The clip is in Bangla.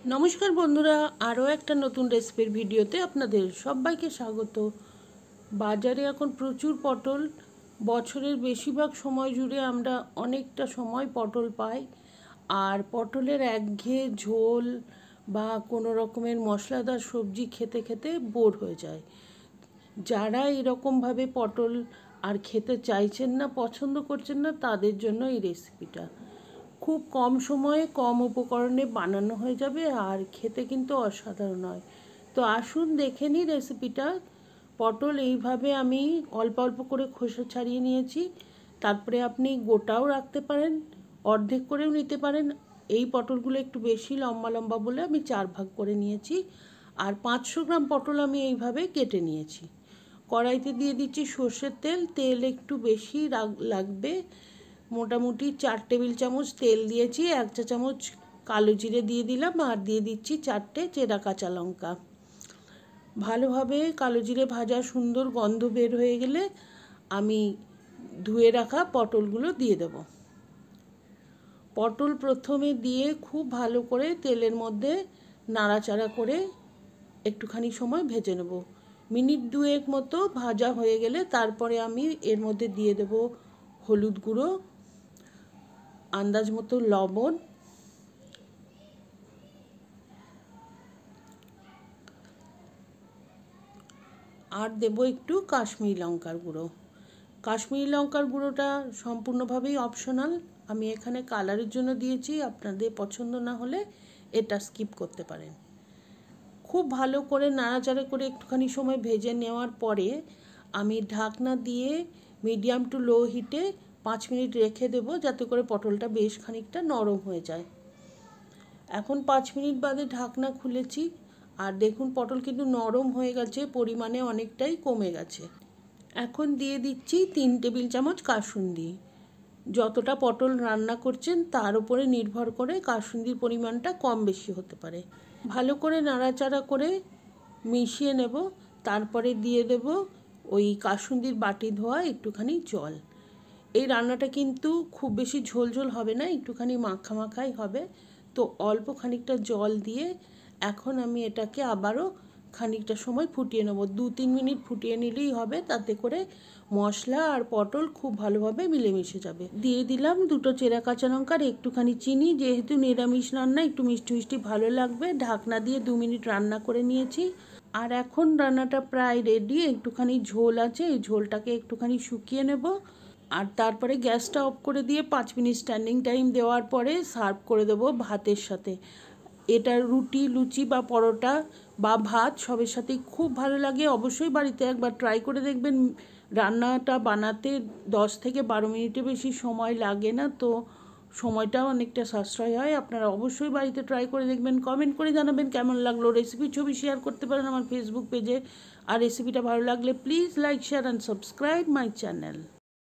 নমস্কার বন্ধুরা, আরও একটা নতুন রেসিপির ভিডিওতে আপনাদের সবাইকে স্বাগত। বাজারে এখন প্রচুর পটল, বছরের বেশিরভাগ সময় জুড়ে আমরা অনেকটা সময় পটল পাই। আর পটলের একঘেয়ে ঝোল বা কোনো রকমের মশলাদার সবজি খেতে খেতে বোর হয়ে যায়। যারা এরকমভাবে পটল আর খেতে চাইছেন না, পছন্দ করছেন না, তাদের জন্য এই রেসিপিটা খুব কম সময়ে কম উপকরণে বানানো হয়ে যাবে আর খেতে কিন্তু অসাধারণ হয়। তো আসুন দেখে নিই রেসিপিটা। পটল এইভাবে আমি অল্প অল্প করে খোসা ছাড়িয়ে নিয়েছি। তারপরে আপনি গোটাও রাখতে পারেন, অর্ধেক করেও নিতে পারেন। এই পটলগুলো একটু বেশি লম্বা লম্বা বলে আমি 4 ভাগ করে নিয়েছি। আর 500 গ্রাম পটল আমি এইভাবে কেটে নিয়েছি। কড়াইতে দিয়ে দিচ্ছি সর্ষের তেল। তেল একটু বেশি লাগবে, মোটামুটি 4 টেবিল চামচ তেল দিয়েছি। 1 চা চামচ কালো জিরে দিয়ে দিলাম আর দিয়ে দিচ্ছি 4টে চেরা কাঁচা লঙ্কা। ভালোভাবে কালো জিরে ভাজা সুন্দর গন্ধ বের হয়ে গেলে আমি ধুয়ে রাখা পটলগুলো দিয়ে দেব। পটল প্রথমে দিয়ে খুব ভালো করে তেলের মধ্যে নাড়াচাড়া করে একটুখানি সময় ভেজে নেব। মিনিট 2 মতো ভাজা হয়ে গেলে তারপরে আমি এর মধ্যে দিয়ে দেব হলুদ গুঁড়ো, আন্দাজ মতো লবণ, আর দেব একটু কাশ্মীরি লঙ্কার গুঁড়ো। কাশ্মীরি লঙ্কার গুঁড়োটা সম্পূর্ণভাবেই অপশনাল, আমি এখানে কালারের জন্য দিয়েছি। আপনাদের পছন্দ না হলে এটা স্কিপ করতে পারেন। খুব ভালো করে নাড়াচাড়া করে একটুখানি সময় ভেজে নেওয়ার পরে আমি ঢাকনা দিয়ে মিডিয়াম টু লো হিটে 5 মিনিট রেখে দেবো, যাতে করে পটলটা বেশ খানিকটা নরম হয়ে যায়। এখন 5 মিনিট বাদে ঢাকনা খুলেছি আর দেখুন পটল কিন্তু নরম হয়ে গেছে, পরিমাণে অনেকটাই কমে গেছে। এখন দিয়ে দিচ্ছি 3 টেবিল চামচ কাসুন্দি। যতটা পটল রান্না করছেন তার উপরে নির্ভর করে কাসুন্দির পরিমাণটা কম বেশি হতে পারে। ভালো করে নাড়াচাড়া করে মিশিয়ে নেব। তারপরে দিয়ে দেব ওই কাসুন্দির বাটি ধোয়া একটুখানি জল। এই রান্নাটা কিন্তু খুব বেশি ঝোল ঝোল হবে না, একটুখানি মাখা মাখাই হবে। তো অল্প খানিকটা জল দিয়ে এখন আমি এটাকে আবারও খানিকটা সময় ফুটিয়ে নেব। 2-3 মিনিট ফুটিয়ে নিলেই হবে, তাতে করে মশলা আর পটল খুব ভালোভাবে মিলেমিশে যাবে। দিয়ে দিলাম 2টো চেরা কাঁচা লঙ্কা আর একটুখানি চিনি। যেহেতু নিরামিষ রান্না একটু মিষ্টি মিষ্টি ভালো লাগবে। ঢাকনা দিয়ে 2 মিনিট রান্না করে নিয়েছি। আর এখন রান্নাটা প্রায় রেডি। একটুখানি ঝোল আছে, এই ঝোলটাকে একটুখানি শুকিয়ে নেব। আর তারপরে গ্যাসটা অফ করে দিয়ে 5 মিনিট স্ট্যান্ডিং টাইম দেওয়ার পরে সার্ভ করে দেবো ভাতের সাথে। এটা রুটি, লুচি বা পরোটা বা ভাত সবের সাথেই খুব ভালো লাগে। অবশ্যই বাড়িতে একবার ট্রাই করে দেখবেন। রান্নাটা বানাতে 10 থেকে 12 মিনিটের বেশি সময় লাগে না, তো সময়টাও অনেকটা সাশ্রয় হয়। আপনারা অবশ্যই বাড়িতে ট্রাই করে দেখবেন। কমেন্ট করে জানাবেন কেমন লাগলো। রেসিপি ছবি শেয়ার করতে পারেন আমার ফেসবুক পেজে। আর রেসিপিটা ভালো লাগলে please like, share and subscribe my channel.